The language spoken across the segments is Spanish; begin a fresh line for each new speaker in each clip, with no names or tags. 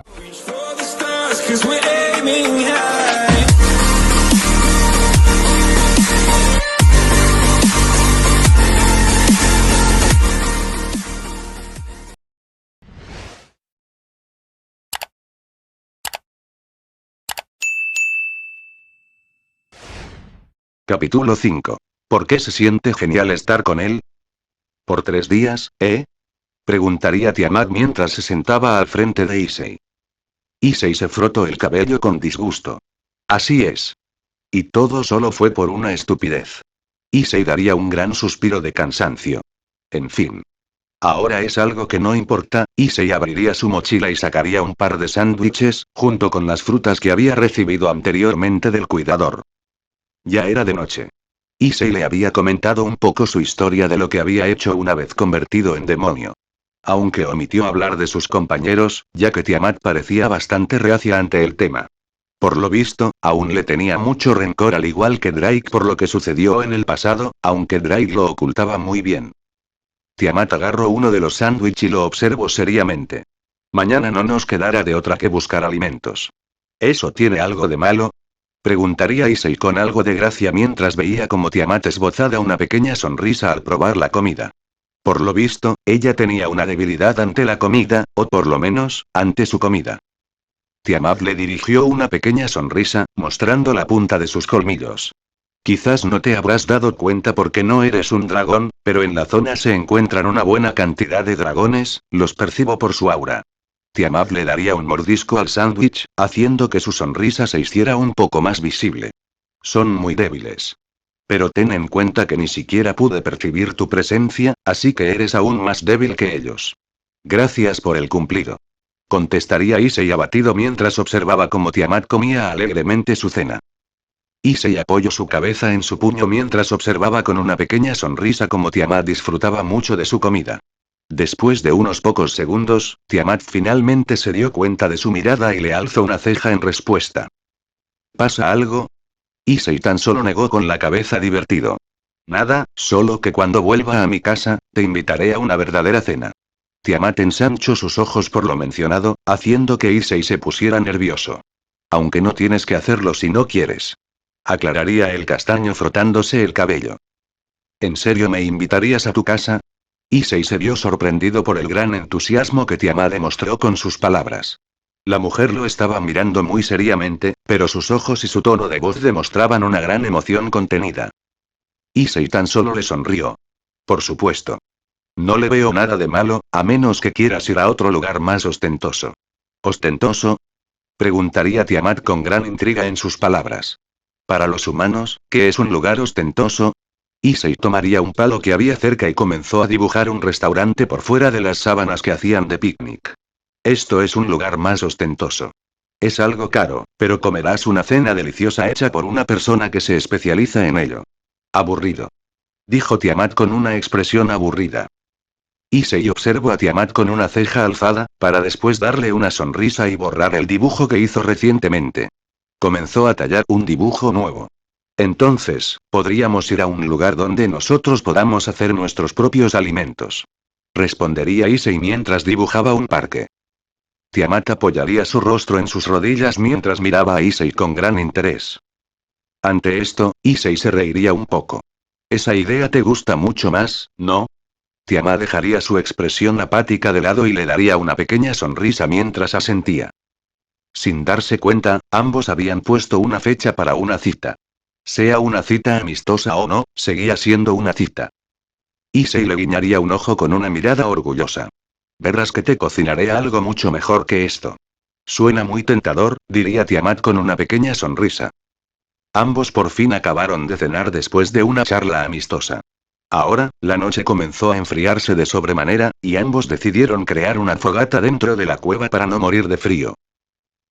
For the stars, 'cause we're aiming high.
Capítulo 5. ¿Por qué se siente genial estar con él? ¿Por 3 días, eh? Preguntaría Tiamat mientras se sentaba al frente de Issei. Issei se frotó el cabello con disgusto. Así es. Y todo solo fue por una estupidez. Issei daría un gran suspiro de cansancio. En fin. Ahora es algo que no importa. Issei abriría su mochila y sacaría un par de sándwiches, junto con las frutas que había recibido anteriormente del cuidador. Ya era de noche. Issei le había comentado un poco su historia de lo que había hecho una vez convertido en demonio. Aunque omitió hablar de sus compañeros, ya que Tiamat parecía bastante reacia ante el tema. Por lo visto, aún le tenía mucho rencor al igual que Drake por lo que sucedió en el pasado, aunque Drake lo ocultaba muy bien. Tiamat agarró uno de los sándwiches y lo observó seriamente. Mañana no nos quedará de otra que buscar alimentos. ¿Eso tiene algo de malo? Preguntaría Issei con algo de gracia mientras veía como Tiamat esbozaba una pequeña sonrisa al probar la comida. Por lo visto, ella tenía una debilidad ante la comida, o por lo menos, ante su comida. Tiamat le dirigió una pequeña sonrisa, mostrando la punta de sus colmillos. Quizás no te habrás dado cuenta porque no eres un dragón, pero en la zona se encuentran una buena cantidad de dragones, los percibo por su aura. Tiamat le daría un mordisco al sándwich, haciendo que su sonrisa se hiciera un poco más visible. Son muy débiles. Pero ten en cuenta que ni siquiera pude percibir tu presencia, así que eres aún más débil que ellos. Gracias por el cumplido. Contestaría Issei abatido mientras observaba cómo Tiamat comía alegremente su cena. Issei apoyó su cabeza en su puño mientras observaba con una pequeña sonrisa cómo Tiamat disfrutaba mucho de su comida. Después de unos pocos segundos, Tiamat finalmente se dio cuenta de su mirada y le alzó una ceja en respuesta. ¿Pasa algo? Issei tan solo negó con la cabeza divertido. Nada, solo que cuando vuelva a mi casa, te invitaré a una verdadera cena. Tiamat ensanchó sus ojos por lo mencionado, haciendo que Issei se pusiera nervioso. Aunque no tienes que hacerlo si no quieres. Aclararía el castaño frotándose el cabello. ¿En serio me invitarías a tu casa? Issei se vio sorprendido por el gran entusiasmo que Tiamat demostró con sus palabras. La mujer lo estaba mirando muy seriamente, pero sus ojos y su tono de voz demostraban una gran emoción contenida. Issei tan solo le sonrió. Por supuesto. No le veo nada de malo, a menos que quieras ir a otro lugar más ostentoso. ¿Ostentoso? Preguntaría Tiamat con gran intriga en sus palabras. Para los humanos, ¿qué es un lugar ostentoso? Issei tomaría un palo que había cerca y comenzó a dibujar un restaurante por fuera de las sábanas que hacían de picnic. Esto es un lugar más ostentoso. Es algo caro, pero comerás una cena deliciosa hecha por una persona que se especializa en ello. Aburrido. Dijo Tiamat con una expresión aburrida. Issei observó a Tiamat con una ceja alzada, para después darle una sonrisa y borrar el dibujo que hizo recientemente. Comenzó a tallar un dibujo nuevo. Entonces, podríamos ir a un lugar donde nosotros podamos hacer nuestros propios alimentos. Respondería Issei mientras dibujaba un parque. Tiamat apoyaría su rostro en sus rodillas mientras miraba a Issei con gran interés. Ante esto, Issei se reiría un poco. Esa idea te gusta mucho más, ¿no? Tiamat dejaría su expresión apática de lado y le daría una pequeña sonrisa mientras asentía. Sin darse cuenta, ambos habían puesto una fecha para una cita. Sea una cita amistosa o no, seguía siendo una cita. Issei le guiñaría un ojo con una mirada orgullosa. Verás que te cocinaré algo mucho mejor que esto. Suena muy tentador, diría Tiamat con una pequeña sonrisa. Ambos por fin acabaron de cenar después de una charla amistosa. Ahora, la noche comenzó a enfriarse de sobremanera, y ambos decidieron crear una fogata dentro de la cueva para no morir de frío.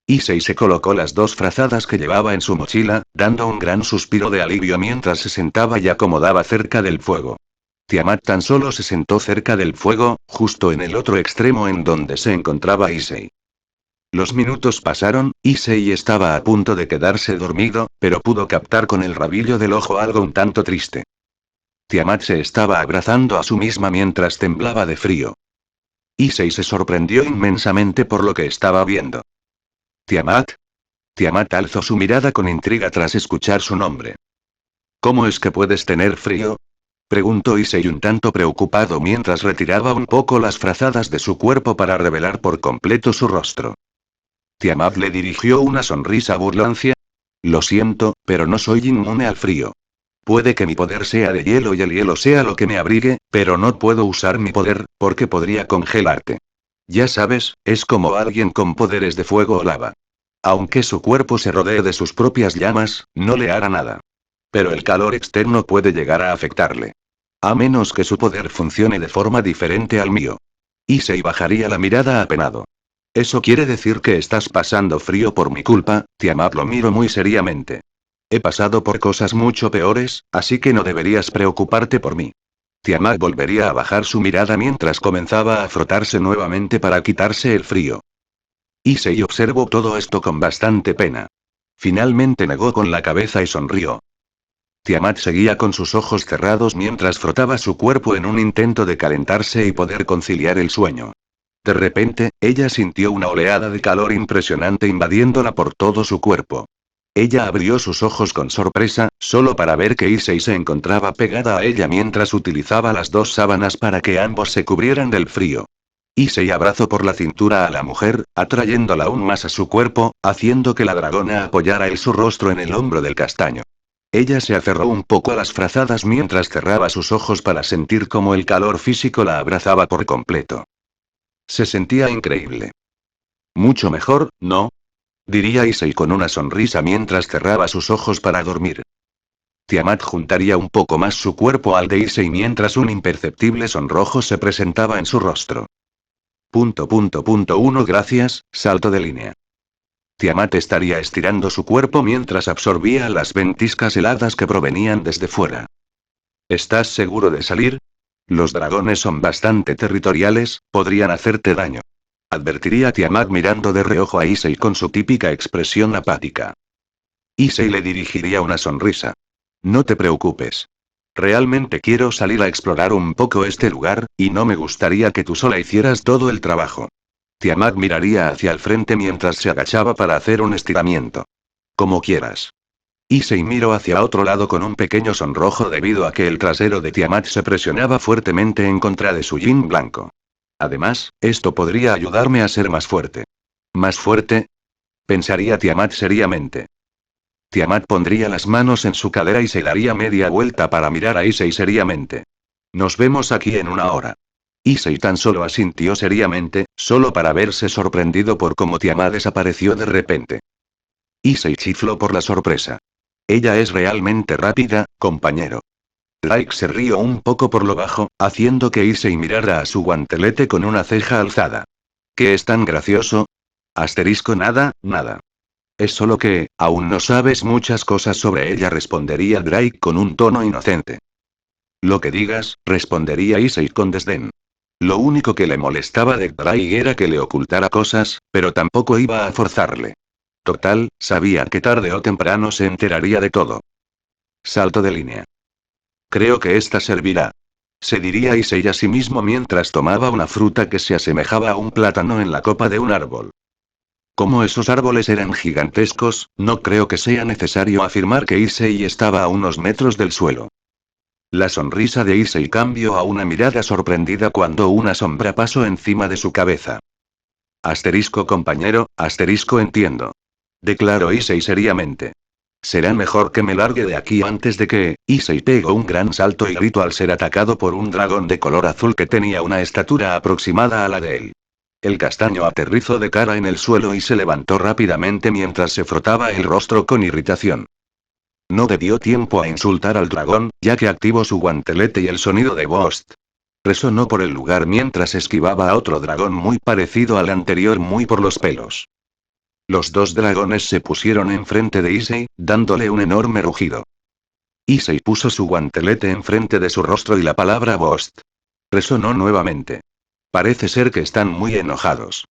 Issei se colocó las 2 frazadas que llevaba en su mochila, dando un gran suspiro de alivio mientras se sentaba y acomodaba cerca del fuego. Tiamat tan solo se sentó cerca del fuego, justo en el otro extremo en donde se encontraba Issei. Los minutos pasaron, Issei estaba a punto de quedarse dormido, pero pudo captar con el rabillo del ojo algo un tanto triste. Tiamat se estaba abrazando a su misma mientras temblaba de frío. Issei se sorprendió inmensamente por lo que estaba viendo. ¿Tiamat? Tiamat alzó su mirada con intriga tras escuchar su nombre. ¿Cómo es que puedes tener frío? Preguntó Issei un tanto preocupado mientras retiraba un poco las frazadas de su cuerpo para revelar por completo su rostro. Tiamat le dirigió una sonrisa burlancia. Lo siento, pero no soy inmune al frío. Puede que mi poder sea de hielo y el hielo sea lo que me abrigue, pero no puedo usar mi poder, porque podría congelarte. Ya sabes, es como alguien con poderes de fuego o lava. Aunque su cuerpo se rodee de sus propias llamas, no le hará nada. Pero el calor externo puede llegar a afectarle. A menos que su poder funcione de forma diferente al mío. Issei bajaría la mirada apenado. ¿Eso quiere decir que estás pasando frío por mi culpa? Tiamat lo miró muy seriamente. He pasado por cosas mucho peores, así que no deberías preocuparte por mí. Tiamat volvería a bajar su mirada mientras comenzaba a frotarse nuevamente para quitarse el frío. Issei observó todo esto con bastante pena. Finalmente negó con la cabeza y sonrió. Tiamat seguía con sus ojos cerrados mientras frotaba su cuerpo en un intento de calentarse y poder conciliar el sueño. De repente, ella sintió una oleada de calor impresionante invadiéndola por todo su cuerpo. Ella abrió sus ojos con sorpresa, solo para ver que Issei se encontraba pegada a ella mientras utilizaba las dos sábanas para que ambos se cubrieran del frío. Issei abrazó por la cintura a la mujer, atrayéndola aún más a su cuerpo, haciendo que la dragona apoyara su rostro en el hombro del castaño. Ella se aferró un poco a las frazadas mientras cerraba sus ojos para sentir cómo el calor físico la abrazaba por completo. Se sentía increíble. Mucho mejor, ¿no? Diría Issei con una sonrisa mientras cerraba sus ojos para dormir. Tiamat juntaría un poco más su cuerpo al de Issei mientras un imperceptible sonrojo se presentaba en su rostro. 1 Gracias, salto de línea. Tiamat estaría estirando su cuerpo mientras absorbía las ventiscas heladas que provenían desde fuera. ¿Estás seguro de salir? Los dragones son bastante territoriales, podrían hacerte daño. Advertiría Tiamat mirando de reojo a Issei con su típica expresión apática. Issei le dirigiría una sonrisa. No te preocupes. Realmente quiero salir a explorar un poco este lugar, y no me gustaría que tú sola hicieras todo el trabajo. Tiamat miraría hacia el frente mientras se agachaba para hacer un estiramiento. Como quieras. Issei miró hacia otro lado con un pequeño sonrojo debido a que el trasero de Tiamat se presionaba fuertemente en contra de su jean blanco. Además, esto podría ayudarme a ser más fuerte. ¿Más fuerte? Pensaría Tiamat seriamente. Tiamat pondría las manos en su cadera y se daría media vuelta para mirar a Issei seriamente. Nos vemos aquí en una hora. Issei tan solo asintió seriamente, solo para verse sorprendido por cómo Tiamat desapareció de repente. Issei chifló por la sorpresa. Ella es realmente rápida, compañero. Drake se rió un poco por lo bajo, haciendo que Issei mirara a su guantelete con una ceja alzada. ¿Qué es tan gracioso? Nada, nada. Es solo que, aún no sabes muchas cosas sobre ella, respondería Drake con un tono inocente. Lo que digas, respondería Issei con desdén. Lo único que le molestaba de Drake era que le ocultara cosas, pero tampoco iba a forzarle. Total, sabía que tarde o temprano se enteraría de todo. Salto de línea. Creo que esta servirá. Se diría Issei a sí mismo mientras tomaba una fruta que se asemejaba a un plátano en la copa de un árbol. Como esos árboles eran gigantescos, no creo que sea necesario afirmar que Issei estaba a unos metros del suelo. La sonrisa de Issei cambió a una mirada sorprendida cuando una sombra pasó encima de su cabeza. Compañero, entiendo. Declaró Issei seriamente. Será mejor que me largue de aquí antes de que... Issei pegó un gran salto y gritó al ser atacado por un dragón de color azul que tenía una estatura aproximada a la de él. El castaño aterrizó de cara en el suelo y se levantó rápidamente mientras se frotaba el rostro con irritación. No le dio tiempo a insultar al dragón, ya que activó su guantelete y el sonido de Ghost resonó por el lugar mientras esquivaba a otro dragón muy parecido al anterior muy por los pelos. Los dos dragones se pusieron enfrente de Issei, dándole un enorme rugido. Issei puso su guantelete enfrente de su rostro y la palabra Ghost resonó nuevamente. Parece ser que están muy enojados.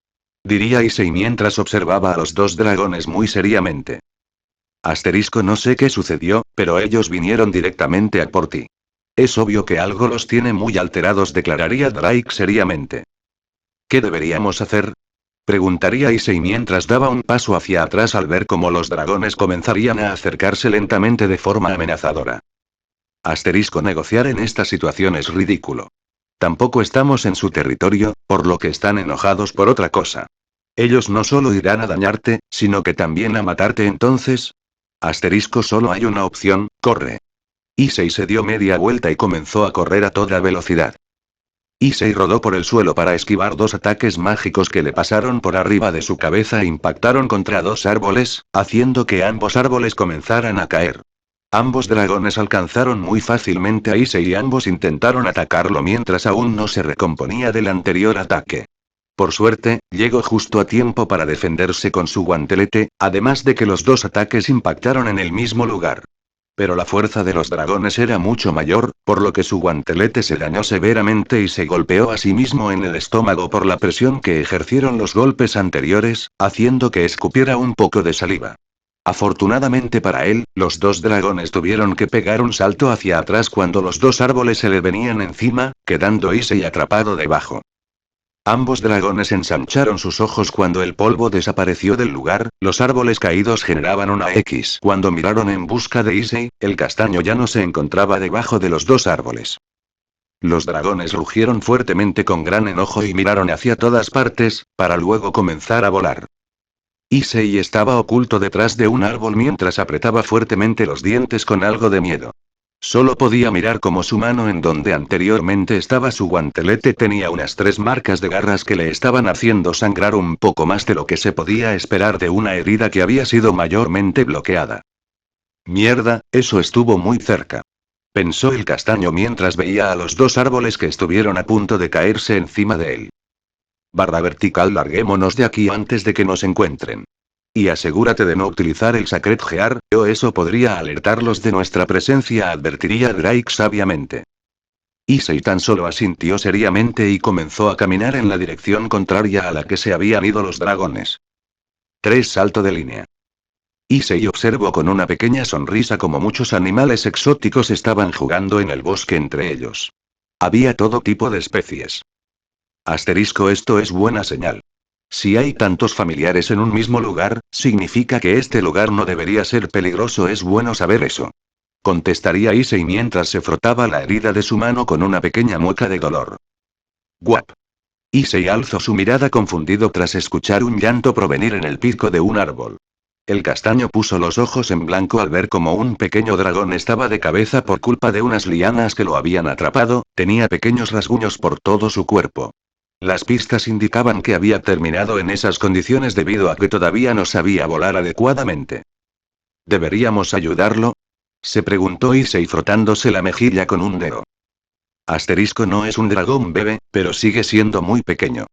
Diría Issei mientras observaba a los dos dragones muy seriamente. No sé qué sucedió, pero ellos vinieron directamente a por ti. Es obvio que algo los tiene muy alterados, declararía Drake seriamente. ¿Qué deberíamos hacer? Preguntaría Issei mientras daba un paso hacia atrás al ver cómo los dragones comenzarían a acercarse lentamente de forma amenazadora. Asterisco negociar en esta situación es ridículo. Tampoco estamos en su territorio, por lo que están enojados por otra cosa. Ellos no solo irán a dañarte, sino que también a matarte entonces. Asterisco solo hay una opción, corre. Issei se dio media vuelta y comenzó a correr a toda velocidad. Issei rodó por el suelo para esquivar dos ataques mágicos que le pasaron por arriba de su cabeza e impactaron contra dos árboles, haciendo que ambos árboles comenzaran a caer. Ambos dragones alcanzaron muy fácilmente a Issei y ambos intentaron atacarlo mientras aún no se recomponía del anterior ataque. Por suerte, llegó justo a tiempo para defenderse con su guantelete, además de que los dos ataques impactaron en el mismo lugar. Pero la fuerza de los dragones era mucho mayor, por lo que su guantelete se dañó severamente y se golpeó a sí mismo en el estómago por la presión que ejercieron los golpes anteriores, haciendo que escupiera un poco de saliva. Afortunadamente para él, los dos dragones tuvieron que pegar un salto hacia atrás cuando los dos árboles se le venían encima, quedando Issei atrapado debajo. Ambos dragones ensancharon sus ojos cuando el polvo desapareció del lugar, los árboles caídos generaban una X. Cuando miraron en busca de Issei, el castaño ya no se encontraba debajo de los dos árboles. Los dragones rugieron fuertemente con gran enojo y miraron hacia todas partes, para luego comenzar a volar. Issei estaba oculto detrás de un árbol mientras apretaba fuertemente los dientes con algo de miedo. Solo podía mirar cómo su mano en donde anteriormente estaba su guantelete tenía unas 3 marcas de garras que le estaban haciendo sangrar un poco más de lo que se podía esperar de una herida que había sido mayormente bloqueada. Mierda, eso estuvo muy cerca. Pensó el castaño mientras veía a los dos árboles que estuvieron a punto de caerse encima de él. Barra vertical, larguémonos de aquí antes de que nos encuentren. Y asegúrate de no utilizar el Sacred Gear, o eso podría alertarlos de nuestra presencia, advertiría Drake sabiamente. Issei tan solo asintió seriamente y comenzó a caminar en la dirección contraria a la que se habían ido los dragones. 3 salto de línea. Issei observó con una pequeña sonrisa como muchos animales exóticos estaban jugando en el bosque entre ellos. Había todo tipo de especies. Asterisco, esto es buena señal. Si hay tantos familiares en un mismo lugar, significa que este lugar no debería ser peligroso, es bueno saber eso. Contestaría Issei mientras se frotaba la herida de su mano con una pequeña mueca de dolor. Guap. Issei alzó su mirada confundido tras escuchar un llanto provenir en el pico de un árbol. El castaño puso los ojos en blanco al ver cómo un pequeño dragón estaba de cabeza por culpa de unas lianas que lo habían atrapado, tenía pequeños rasguños por todo su cuerpo. Las pistas indicaban que había terminado en esas condiciones debido a que todavía no sabía volar adecuadamente. ¿Deberíamos ayudarlo? Se preguntó Issei frotándose la mejilla con un dedo. Asterisco, no es un dragón bebé, pero sigue siendo muy pequeño.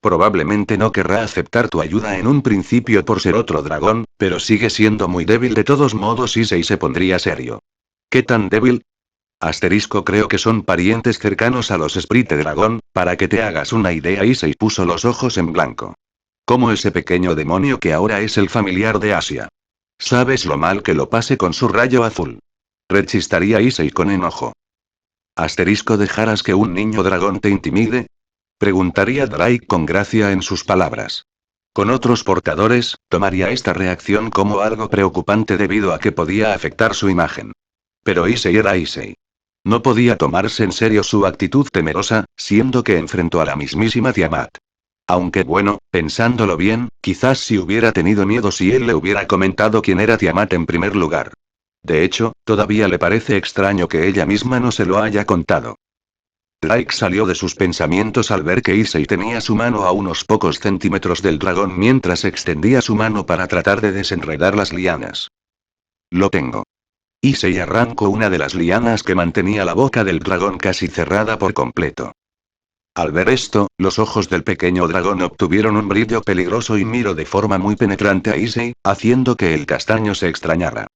Probablemente no querrá aceptar tu ayuda en un principio por ser otro dragón, pero sigue siendo muy débil de todos modos. Issei se pondría serio. ¿Qué tan débil? Asterisco, creo que son parientes cercanos a los Sprite Dragón, para que te hagas una idea. Issei puso los ojos en blanco. Como ese pequeño demonio que ahora es el familiar de Asia. ¿Sabes lo mal que lo pase con su rayo azul? Rechistaría Issei con enojo. Asterisco, ¿dejarás que un niño dragón te intimide? Preguntaría Drake con gracia en sus palabras. Con otros portadores, tomaría esta reacción como algo preocupante debido a que podía afectar su imagen. Pero Issei era Issei. No podía tomarse en serio su actitud temerosa, siendo que enfrentó a la mismísima Tiamat. Aunque bueno, pensándolo bien, quizás si hubiera tenido miedo si él le hubiera comentado quién era Tiamat en primer lugar. De hecho, todavía le parece extraño que ella misma no se lo haya contado. Drake salió de sus pensamientos al ver que Issei tenía su mano a unos pocos centímetros del dragón mientras extendía su mano para tratar de desenredar las lianas. Lo tengo. Issei arrancó una de las lianas que mantenía la boca del dragón casi cerrada por completo. Al ver esto, los ojos del pequeño dragón obtuvieron un brillo peligroso y miró de forma muy penetrante a Issei, haciendo que el castaño se extrañara.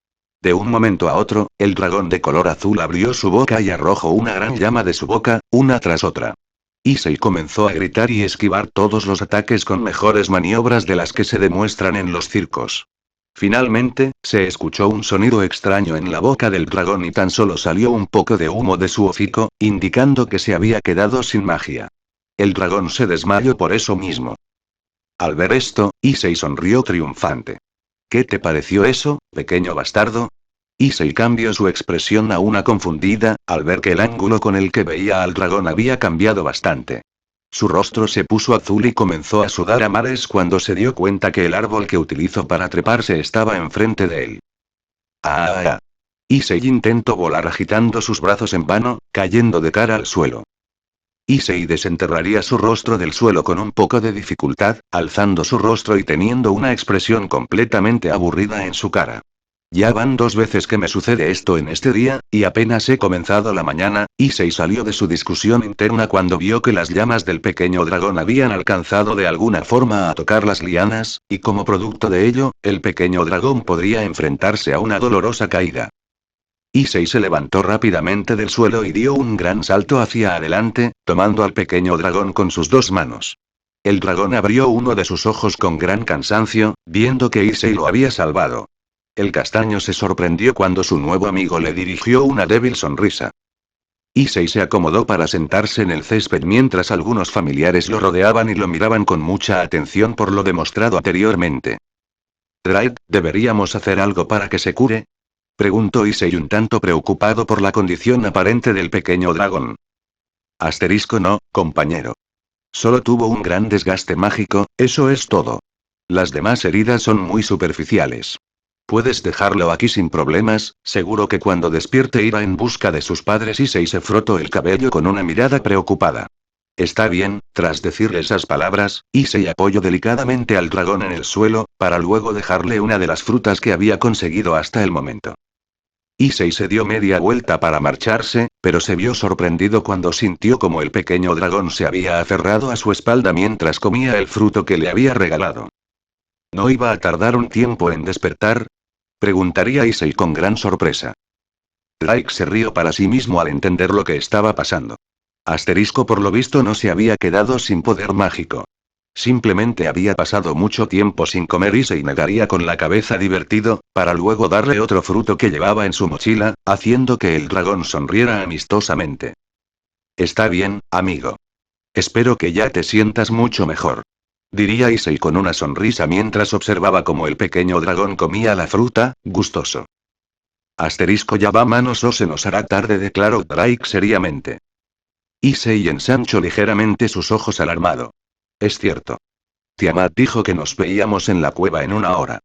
De un momento a otro, el dragón de color azul abrió su boca y arrojó una gran llama de su boca, una tras otra. Issei comenzó a gritar y esquivar todos los ataques con mejores maniobras de las que se demuestran en los circos. Finalmente, se escuchó un sonido extraño en la boca del dragón y tan solo salió un poco de humo de su hocico, indicando que se había quedado sin magia. El dragón se desmayó por eso mismo. Al ver esto, Issei sonrió triunfante. ¿Qué te pareció eso, pequeño bastardo? Issei cambió su expresión a una confundida, al ver que el ángulo con el que veía al dragón había cambiado bastante. Su rostro se puso azul y comenzó a sudar a mares cuando se dio cuenta que el árbol que utilizó para treparse estaba enfrente de él. ¡Ah! Issei intentó volar agitando sus brazos en vano, cayendo de cara al suelo. Issei desenterraría su rostro del suelo con un poco de dificultad, alzando su rostro y teniendo una expresión completamente aburrida en su cara. Ya van 2 veces que me sucede esto en este día, y apenas he comenzado la mañana. Issei salió de su discusión interna cuando vio que las llamas del pequeño dragón habían alcanzado de alguna forma a tocar las lianas, y como producto de ello, el pequeño dragón podría enfrentarse a una dolorosa caída. Issei se levantó rápidamente del suelo y dio un gran salto hacia adelante, tomando al pequeño dragón con sus 2 manos. El dragón abrió uno de sus ojos con gran cansancio, viendo que Issei lo había salvado. El castaño se sorprendió cuando su nuevo amigo le dirigió una débil sonrisa. Issei se acomodó para sentarse en el césped mientras algunos familiares lo rodeaban y lo miraban con mucha atención por lo demostrado anteriormente. «Drake, ¿deberíamos hacer algo para que se cure?», preguntó Issei un tanto preocupado por la condición aparente del pequeño dragón. No, compañero. Solo tuvo un gran desgaste mágico, eso es todo. Las demás heridas son muy superficiales. Puedes dejarlo aquí sin problemas, seguro que cuando despierte irá en busca de sus padres. Issei se frotó el cabello con una mirada preocupada. Está bien, tras decirle esas palabras, Issei apoyó delicadamente al dragón en el suelo, para luego dejarle una de las frutas que había conseguido hasta el momento. Issei se dio media vuelta para marcharse, pero se vio sorprendido cuando sintió como el pequeño dragón se había aferrado a su espalda mientras comía el fruto que le había regalado. ¿No iba a tardar un tiempo en despertar?, preguntaría Issei con gran sorpresa. Drake se rió para sí mismo al entender lo que estaba pasando. Por lo visto no se había quedado sin poder mágico. Simplemente había pasado mucho tiempo sin comer y se negaría con la cabeza divertido, para luego darle otro fruto que llevaba en su mochila, haciendo que el dragón sonriera amistosamente. Está bien, amigo. Espero que ya te sientas mucho mejor, diría Issei con una sonrisa mientras observaba cómo el pequeño dragón comía la fruta, gustoso. Ya va manos o se nos hará tarde, declaró Drake seriamente. Issei ensanchó ligeramente sus ojos alarmado. Es cierto. Tiamat dijo que nos veíamos en la cueva en 1 hora.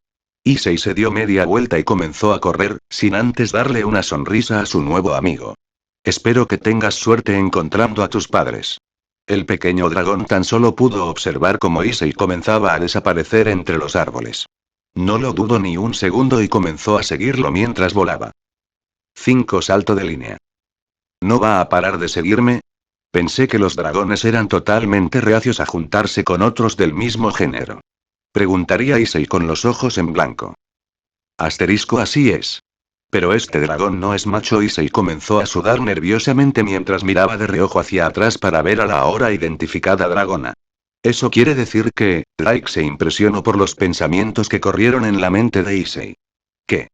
Issei se dio media vuelta y comenzó a correr, sin antes darle una sonrisa a su nuevo amigo. Espero que tengas suerte encontrando a tus padres. El pequeño dragón tan solo pudo observar cómo Issei comenzaba a desaparecer entre los árboles. No lo dudó ni un segundo y comenzó a seguirlo mientras volaba. 5 Salto de línea. ¿No va a parar de seguirme? Pensé que los dragones eran totalmente reacios a juntarse con otros del mismo género. Preguntaría Issei con los ojos en blanco. Así es. Pero este dragón no es macho. Issei comenzó a sudar nerviosamente mientras miraba de reojo hacia atrás para ver a la ahora identificada dragona. Eso quiere decir que, Drake se impresionó por los pensamientos que corrieron en la mente de Issei. ¿Qué?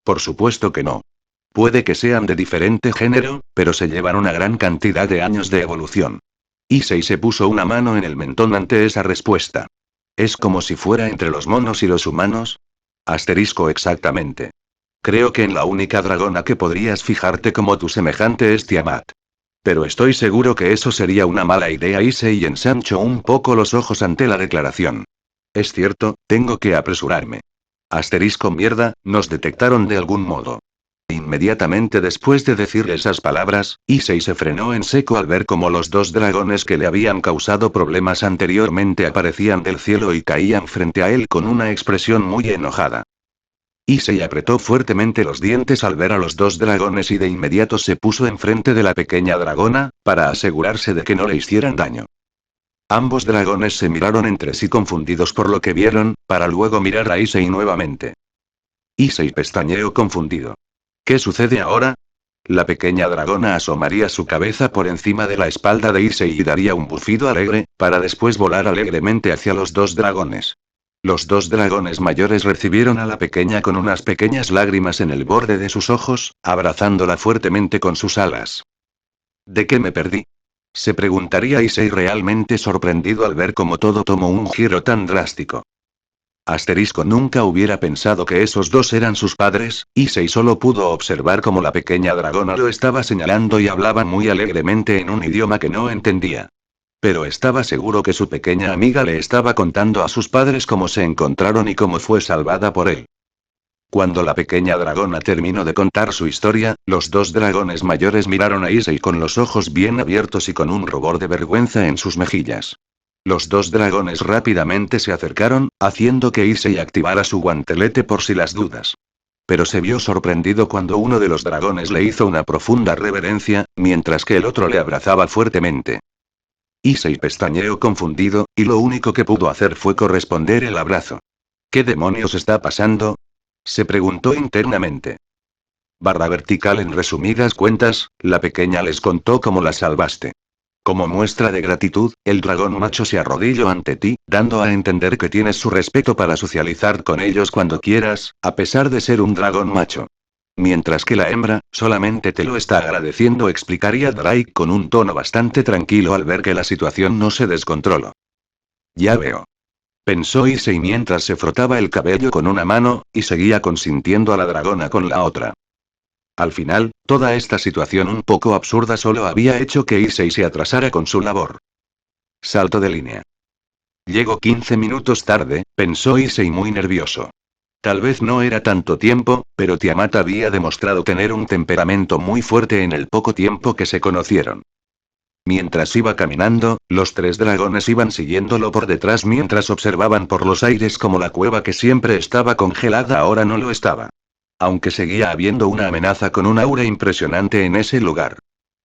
Por supuesto que no. Puede que sean de diferente género, pero se llevan una gran cantidad de años de evolución. Issei se puso una mano en el mentón ante esa respuesta. ¿Es como si fuera entre los monos y los humanos? Exactamente. Creo que en la única dragona que podrías fijarte como tu semejante es Tiamat. Pero estoy seguro que eso sería una mala idea. Issei ensanchó un poco los ojos ante la declaración. Es cierto, tengo que apresurarme. Mierda, nos detectaron de algún modo. Inmediatamente después de decir esas palabras, Issei se frenó en seco al ver cómo los 2 dragones que le habían causado problemas anteriormente aparecían del cielo y caían frente a él con una expresión muy enojada. Issei apretó fuertemente los dientes al ver a los 2 dragones y de inmediato se puso enfrente de la pequeña dragona, para asegurarse de que no le hicieran daño. Ambos dragones se miraron entre sí confundidos por lo que vieron, para luego mirar a Issei nuevamente. Issei pestañeó confundido. ¿Qué sucede ahora? La pequeña dragona asomaría su cabeza por encima de la espalda de Issei y daría un bufido alegre, para después volar alegremente hacia los 2 dragones. Los 2 dragones mayores recibieron a la pequeña con unas pequeñas lágrimas en el borde de sus ojos, abrazándola fuertemente con sus alas. ¿De qué me perdí? Se preguntaría Issei realmente sorprendido al ver cómo todo tomó un giro tan drástico. Asterisco nunca hubiera pensado que esos dos eran sus padres, Issei solo pudo observar cómo la pequeña dragona lo estaba señalando y hablaba muy alegremente en un idioma que no entendía. Pero estaba seguro que su pequeña amiga le estaba contando a sus padres cómo se encontraron y cómo fue salvada por él. Cuando la pequeña dragona terminó de contar su historia, los dos dragones mayores miraron a Issei con los ojos bien abiertos y con un rubor de vergüenza en sus mejillas. Los dos dragones rápidamente se acercaron, haciendo que Issei activara su guantelete por si las dudas. Pero se vio sorprendido cuando uno de los dragones le hizo una profunda reverencia, mientras que el otro le abrazaba fuertemente. Issei pestañeó confundido, y lo único que pudo hacer fue corresponder el abrazo. ¿Qué demonios está pasando? Se preguntó internamente. Barra vertical en resumidas cuentas, la pequeña les contó cómo la salvaste. Como muestra de gratitud, el dragón macho se arrodilló ante ti, dando a entender que tienes su respeto para socializar con ellos cuando quieras, a pesar de ser un dragón macho. Mientras que la hembra, solamente te lo está agradeciendo, explicaría Drake con un tono bastante tranquilo al ver que la situación no se descontroló. Ya veo. Pensó Issei mientras se frotaba el cabello con una mano, y seguía consintiendo a la dragona con la otra. Al final, toda esta situación un poco absurda solo había hecho que Issei se atrasara con su labor. Salto de línea. Llego 15 minutos tarde, pensó Issei muy nervioso. Tal vez no era tanto tiempo, pero Tiamat había demostrado tener un temperamento muy fuerte en el poco tiempo que se conocieron. Mientras iba caminando, los tres dragones iban siguiéndolo por detrás mientras observaban por los aires como la cueva que siempre estaba congelada ahora no lo estaba. Aunque seguía habiendo una amenaza con un aura impresionante en ese lugar.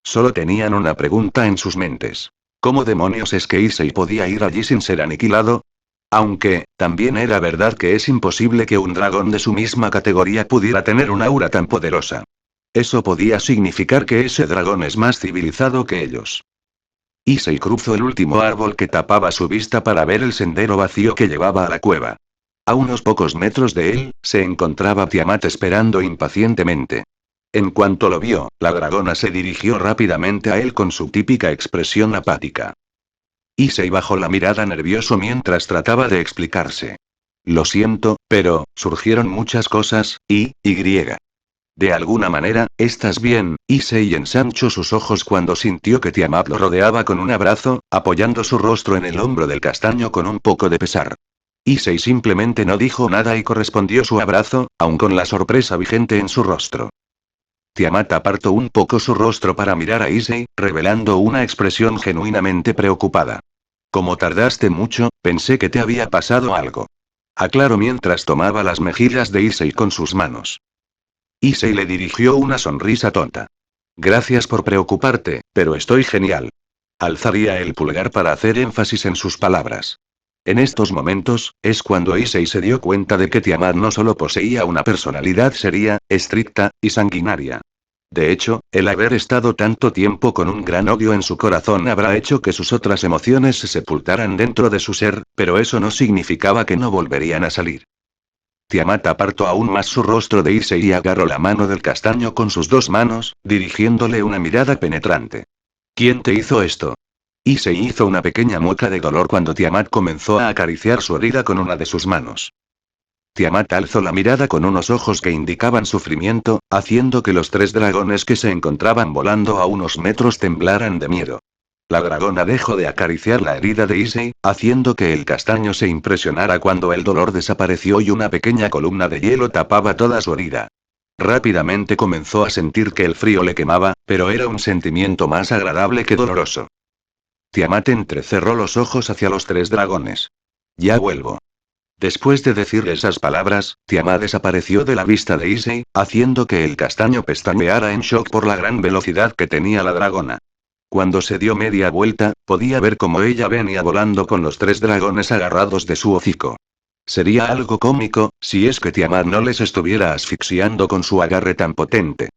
Solo tenían una pregunta en sus mentes. ¿Cómo demonios es que Issei podía ir allí sin ser aniquilado? Aunque, también era verdad que es imposible que un dragón de su misma categoría pudiera tener una aura tan poderosa. Eso podía significar que ese dragón es más civilizado que ellos. Issei cruzó el último árbol que tapaba su vista para ver el sendero vacío que llevaba a la cueva. A unos pocos metros de él, se encontraba Tiamat esperando impacientemente. En cuanto lo vio, la dragona se dirigió rápidamente a él con su típica expresión apática. Issei bajó la mirada nervioso mientras trataba de explicarse. Lo siento, pero, surgieron muchas cosas, y. De alguna manera, ¿estás bien? Issei ensanchó sus ojos cuando sintió que Tiamat lo rodeaba con un abrazo, apoyando su rostro en el hombro del castaño con un poco de pesar. Issei simplemente no dijo nada y correspondió su abrazo, aun con la sorpresa vigente en su rostro. Tiamat apartó un poco su rostro para mirar a Issei, revelando una expresión genuinamente preocupada. Como tardaste mucho, pensé que te había pasado algo. Aclaró mientras tomaba las mejillas de Issei con sus manos. Issei le dirigió una sonrisa tonta. Gracias por preocuparte, pero estoy genial. Alzaría el pulgar para hacer énfasis en sus palabras. En estos momentos, es cuando Issei se dio cuenta de que Tiamat no solo poseía una personalidad seria, estricta, y sanguinaria. De hecho, el haber estado tanto tiempo con un gran odio en su corazón habrá hecho que sus otras emociones se sepultaran dentro de su ser, pero eso no significaba que no volverían a salir. Tiamat apartó aún más su rostro de Issei y agarró la mano del castaño con sus dos manos, dirigiéndole una mirada penetrante. ¿Quién te hizo esto? Issei hizo una pequeña mueca de dolor cuando Tiamat comenzó a acariciar su herida con una de sus manos. Tiamat alzó la mirada con unos ojos que indicaban sufrimiento, haciendo que los tres dragones que se encontraban volando a unos metros temblaran de miedo. La dragona dejó de acariciar la herida de Issei, haciendo que el castaño se impresionara cuando el dolor desapareció y una pequeña columna de hielo tapaba toda su herida. Rápidamente comenzó a sentir que el frío le quemaba, pero era un sentimiento más agradable que doloroso. Tiamat entrecerró los ojos hacia los tres dragones. Ya vuelvo. Después de decir esas palabras, Tiamat desapareció de la vista de Issei, haciendo que el castaño pestañeara en shock por la gran velocidad que tenía la dragona. Cuando se dio media vuelta, podía ver cómo ella venía volando con los tres dragones agarrados de su hocico. Sería algo cómico, si es que Tiamat no les estuviera asfixiando con su agarre tan potente.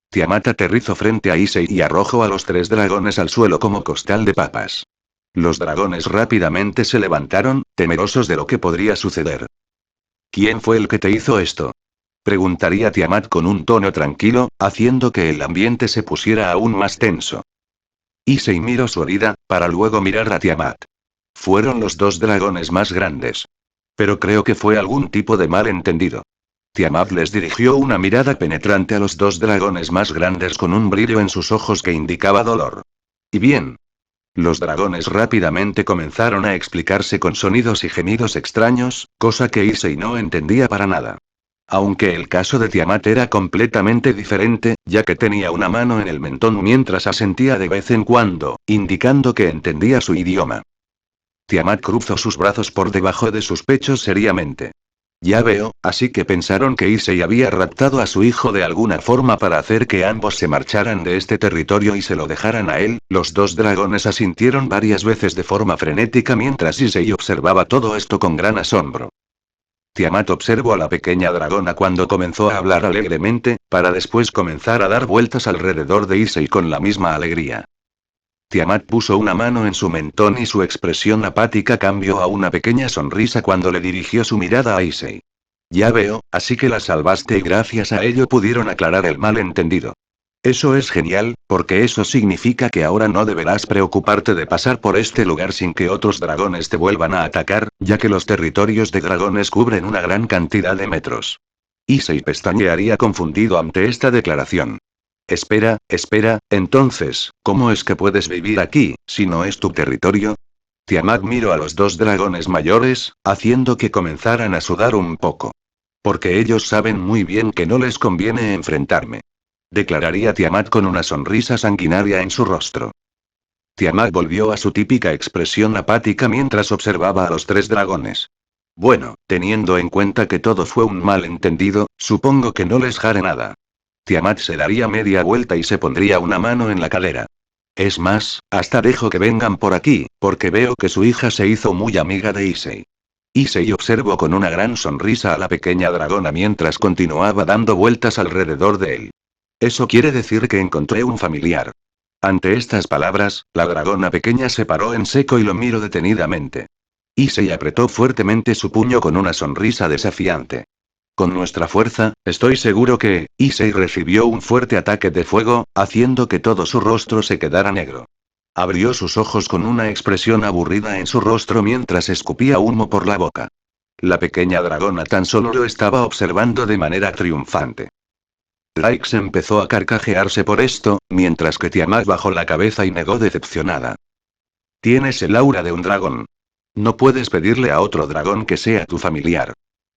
Tiamat aterrizó frente a Issei y arrojó a los tres dragones al suelo como costal de papas. Los dragones rápidamente se levantaron, temerosos de lo que podría suceder. ¿Quién fue el que te hizo esto? Preguntaría Tiamat con un tono tranquilo, haciendo que el ambiente se pusiera aún más tenso. Issei miró su herida, para luego mirar a Tiamat. Fueron los dos dragones más grandes. Pero creo que fue algún tipo de malentendido. Tiamat les dirigió una mirada penetrante a los dos dragones más grandes con un brillo en sus ojos que indicaba dolor. Y bien. Los dragones rápidamente comenzaron a explicarse con sonidos y gemidos extraños, cosa que Issei no entendía para nada. Aunque el caso de Tiamat era completamente diferente, ya que tenía una mano en el mentón mientras asentía de vez en cuando, indicando que entendía su idioma. Tiamat cruzó sus brazos por debajo de sus pechos seriamente. Ya veo, así que pensaron que Issei había raptado a su hijo de alguna forma para hacer que ambos se marcharan de este territorio y se lo dejaran a él. Los dos dragones asintieron varias veces de forma frenética mientras Issei observaba todo esto con gran asombro. Tiamat observó a la pequeña dragona cuando comenzó a hablar alegremente, para después comenzar a dar vueltas alrededor de Issei con la misma alegría. Tiamat puso una mano en su mentón y su expresión apática cambió a una pequeña sonrisa cuando le dirigió su mirada a Issei. Ya veo, así que la salvaste y gracias a ello pudieron aclarar el malentendido. Eso es genial, porque eso significa que ahora no deberás preocuparte de pasar por este lugar sin que otros dragones te vuelvan a atacar, ya que los territorios de dragones cubren una gran cantidad de metros. Issei pestañearía confundido ante esta declaración. Espera, entonces, ¿cómo es que puedes vivir aquí, si no es tu territorio? Tiamat miró a los dos dragones mayores, haciendo que comenzaran a sudar un poco. Porque ellos saben muy bien que no les conviene enfrentarme. Declararía Tiamat con una sonrisa sanguinaria en su rostro. Tiamat volvió a su típica expresión apática mientras observaba a los tres dragones. Bueno, teniendo en cuenta que todo fue un malentendido, supongo que no les haré nada. Tiamat se daría media vuelta y se pondría una mano en la cadera. Es más, hasta dejo que vengan por aquí, porque veo que su hija se hizo muy amiga de Issei. Issei observó con una gran sonrisa a la pequeña dragona mientras continuaba dando vueltas alrededor de él. Eso quiere decir que encontré un familiar. Ante estas palabras, la dragona pequeña se paró en seco y lo miró detenidamente. Issei apretó fuertemente su puño con una sonrisa desafiante. Con nuestra fuerza, estoy seguro que, Issei recibió un fuerte ataque de fuego, haciendo que todo su rostro se quedara negro. Abrió sus ojos con una expresión aburrida en su rostro mientras escupía humo por la boca. La pequeña dragona tan solo lo estaba observando de manera triunfante. Drake empezó a carcajearse por esto, mientras que Tiamat bajó la cabeza y negó decepcionada. Tienes el aura de un dragón. No puedes pedirle a otro dragón que sea tu familiar.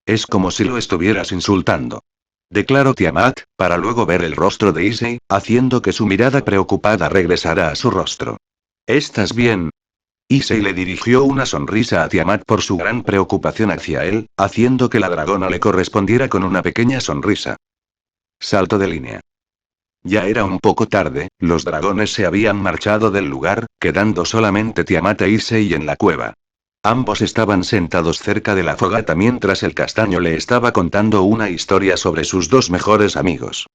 Es como si lo estuvieras insultando. Declaró Tiamat, para luego ver el rostro de Issei, haciendo que su mirada preocupada regresara a su rostro. ¿Estás bien? Issei le dirigió una sonrisa a Tiamat por su gran preocupación hacia él, haciendo que la dragona le correspondiera con una pequeña sonrisa. Salto de línea. Ya era un poco tarde, los dragones se habían marchado del lugar, quedando solamente Tiamat e Issei en la cueva. Ambos estaban sentados cerca de la fogata mientras el castaño le estaba contando una historia sobre sus dos mejores amigos.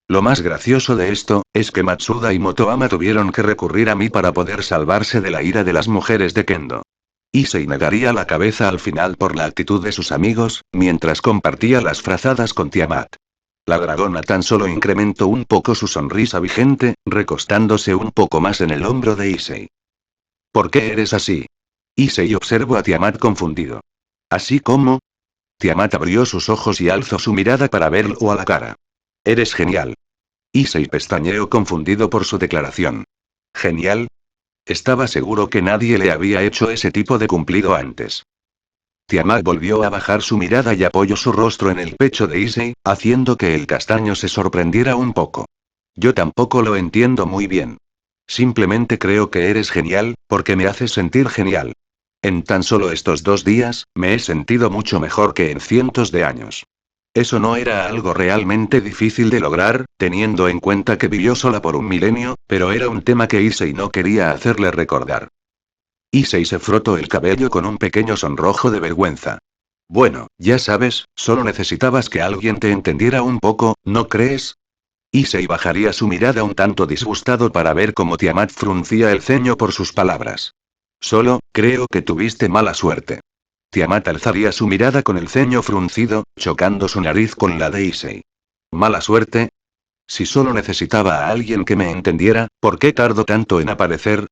Lo más gracioso de esto, es que Matsuda y Motoama tuvieron que recurrir a mí para poder salvarse de la ira de las mujeres de Kendo. Issei negaría la cabeza al final por la actitud de sus amigos, mientras compartía las frazadas con Tiamat. La dragona tan solo incrementó un poco su sonrisa vigente, recostándose un poco más en el hombro de Issei. ¿Por qué eres así? Issei observó a Tiamat confundido. ¿Así como? Tiamat abrió sus ojos y alzó su mirada para verlo a la cara. Eres genial. Issei pestañeó confundido por su declaración. ¿Genial? Estaba seguro que nadie le había hecho ese tipo de cumplido antes. Tiamat volvió a bajar su mirada y apoyó su rostro en el pecho de Issei, haciendo que el castaño se sorprendiera un poco. Yo tampoco lo entiendo muy bien. Simplemente creo que eres genial, porque me haces sentir genial. En tan solo estos 2 días, me he sentido mucho mejor que en cientos de años. Eso no era algo realmente difícil de lograr, teniendo en cuenta que vivió sola por un milenio, pero era un tema que Issei no quería hacerle recordar. Issei se frotó el cabello con un pequeño sonrojo de vergüenza. Bueno, ya sabes, solo necesitabas que alguien te entendiera un poco, ¿no crees? Issei bajaría su mirada un tanto disgustado para ver cómo Tiamat fruncía el ceño por sus palabras. Solo, creo que tuviste mala suerte. Tiamat alzaría su mirada con el ceño fruncido, chocando su nariz con la de Issei. ¿Mala suerte? Si solo necesitaba a alguien que me entendiera, ¿por qué tardo tanto en aparecer?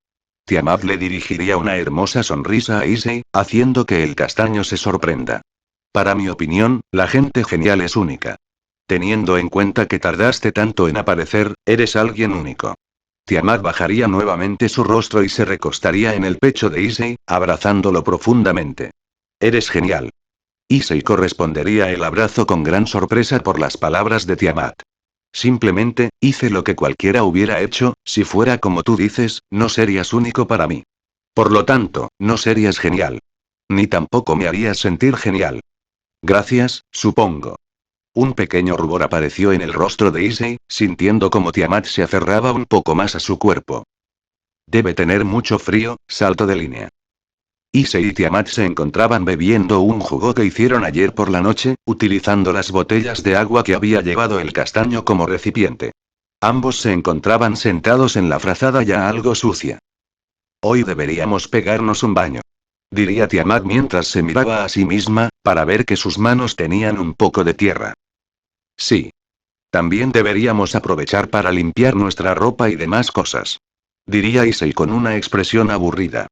Tiamat le dirigiría una hermosa sonrisa a Issei, haciendo que el castaño se sorprenda. Para mi opinión, la gente genial es única. Teniendo en cuenta que tardaste tanto en aparecer, eres alguien único. Tiamat bajaría nuevamente su rostro y se recostaría en el pecho de Issei, abrazándolo profundamente. Eres genial. Issei correspondería el abrazo con gran sorpresa por las palabras de Tiamat. Simplemente, hice lo que cualquiera hubiera hecho, si fuera como tú dices, no serías único para mí. Por lo tanto, no serías genial. Ni tampoco me harías sentir genial. Gracias, supongo. Un pequeño rubor apareció en el rostro de Issei, sintiendo como Tiamat se aferraba un poco más a su cuerpo. Debe tener mucho frío, salto de línea. Issei y Tiamat se encontraban bebiendo un jugo que hicieron ayer por la noche, utilizando las botellas de agua que había llevado el castaño como recipiente. Ambos se encontraban sentados en la frazada ya algo sucia. Hoy deberíamos pegarnos un baño, diría Tiamat mientras se miraba a sí misma, para ver que sus manos tenían un poco de tierra. Sí. También deberíamos aprovechar para limpiar nuestra ropa y demás cosas, diría Issei con una expresión aburrida.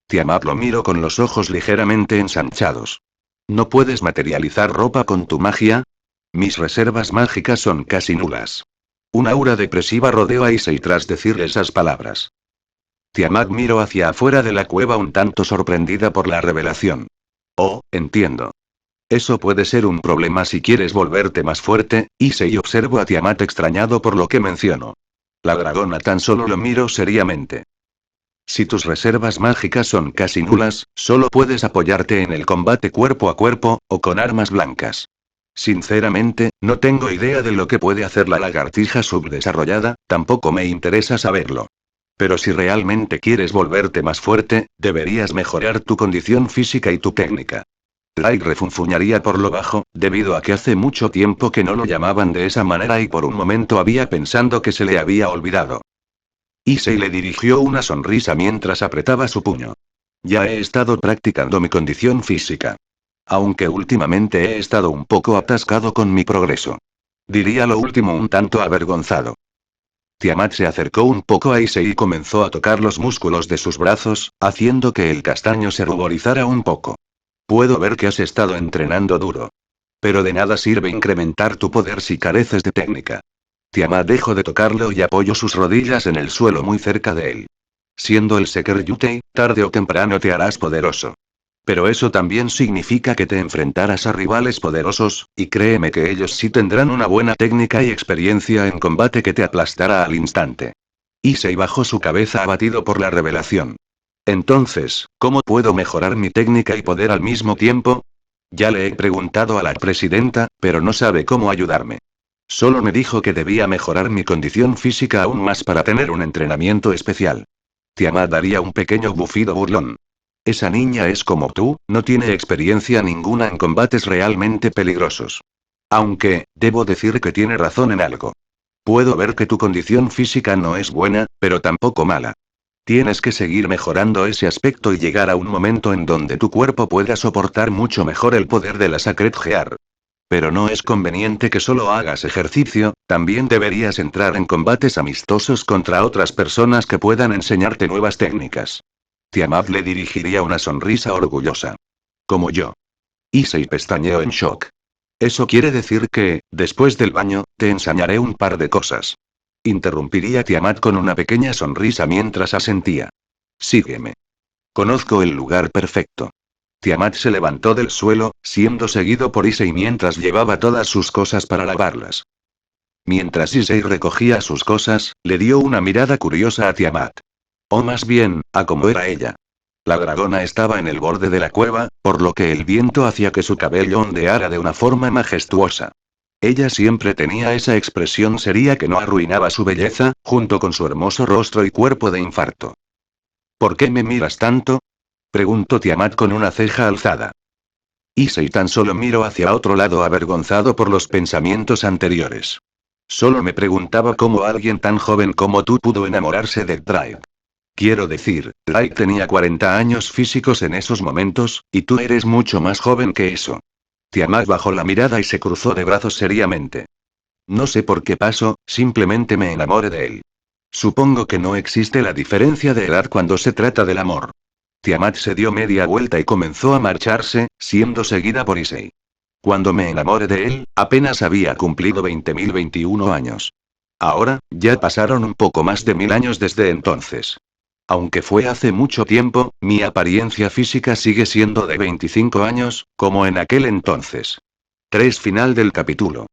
Tiamat lo miró con los ojos ligeramente ensanchados. ¿No puedes materializar ropa con tu magia? Mis reservas mágicas son casi nulas. Una aura depresiva rodeó a Issei tras decirle esas palabras. Tiamat miró hacia afuera de la cueva un tanto sorprendida por la revelación. Oh, entiendo. Eso puede ser un problema si quieres volverte más fuerte, Issei observó a Tiamat extrañado por lo que mencionó. La dragona tan solo lo miró seriamente. Si tus reservas mágicas son casi nulas, solo puedes apoyarte en el combate cuerpo a cuerpo, o con armas blancas. Sinceramente, no tengo idea de lo que puede hacer la lagartija subdesarrollada, tampoco me interesa saberlo. Pero si realmente quieres volverte más fuerte, deberías mejorar tu condición física y tu técnica. Drake refunfuñaría por lo bajo, debido a que hace mucho tiempo que no lo llamaban de esa manera y por un momento había pensado que se le había olvidado. Issei le dirigió una sonrisa mientras apretaba su puño. Ya he estado practicando mi condición física. Aunque últimamente he estado un poco atascado con mi progreso. Diría lo último un tanto avergonzado. Tiamat se acercó un poco a Issei y comenzó a tocar los músculos de sus brazos, haciendo que el castaño se ruborizara un poco. Puedo ver que has estado entrenando duro. Pero de nada sirve incrementar tu poder si careces de técnica. Tiamat dejó de tocarlo y apoyó sus rodillas en el suelo muy cerca de él. Siendo el Seker Yutei, tarde o temprano te harás poderoso. Pero eso también significa que te enfrentarás a rivales poderosos, y créeme que ellos sí tendrán una buena técnica y experiencia en combate que te aplastará al instante. Issei bajó su cabeza abatido por la revelación. Entonces, ¿cómo puedo mejorar mi técnica y poder al mismo tiempo? Ya le he preguntado a la presidenta, pero no sabe cómo ayudarme. Solo me dijo que debía mejorar mi condición física aún más para tener un entrenamiento especial. Tiamat daría un pequeño bufido burlón. Esa niña es como tú, no tiene experiencia ninguna en combates realmente peligrosos. Aunque, debo decir que tiene razón en algo. Puedo ver que tu condición física no es buena, pero tampoco mala. Tienes que seguir mejorando ese aspecto y llegar a un momento en donde tu cuerpo pueda soportar mucho mejor el poder de la Sacred Gear. Pero no es conveniente que solo hagas ejercicio, también deberías entrar en combates amistosos contra otras personas que puedan enseñarte nuevas técnicas. Tiamat le dirigiría una sonrisa orgullosa. Como yo. Issei pestañeó en shock. Eso quiere decir que, después del baño, te enseñaré un par de cosas. Interrumpiría Tiamat con una pequeña sonrisa mientras asentía. Sígueme. Conozco el lugar perfecto. Tiamat se levantó del suelo, siendo seguido por Issei mientras llevaba todas sus cosas para lavarlas. Mientras Issei recogía sus cosas, le dio una mirada curiosa a Tiamat. O más bien, a cómo era ella. La dragona estaba en el borde de la cueva, por lo que el viento hacía que su cabello ondeara de una forma majestuosa. Ella siempre tenía esa expresión seria que no arruinaba su belleza, junto con su hermoso rostro y cuerpo de infarto. ¿Por qué me miras tanto? Preguntó Tiamat con una ceja alzada. Issei tan solo miró hacia otro lado avergonzado por los pensamientos anteriores. Solo me preguntaba cómo alguien tan joven como tú pudo enamorarse de Drake. Quiero decir, Drake tenía 40 años físicos en esos momentos, y tú eres mucho más joven que eso. Tiamat bajó la mirada y se cruzó de brazos seriamente. No sé por qué pasó, simplemente me enamoré de él. Supongo que no existe la diferencia de edad cuando se trata del amor. Tiamat se dio media vuelta y comenzó a marcharse, siendo seguida por Issei. Cuando me enamoré de él, apenas había cumplido 20.021 años. Ahora, ya pasaron un poco más de 1000 años desde entonces. Aunque fue hace mucho tiempo, mi apariencia física sigue siendo de 25 años, como en aquel entonces. 3 Final del capítulo.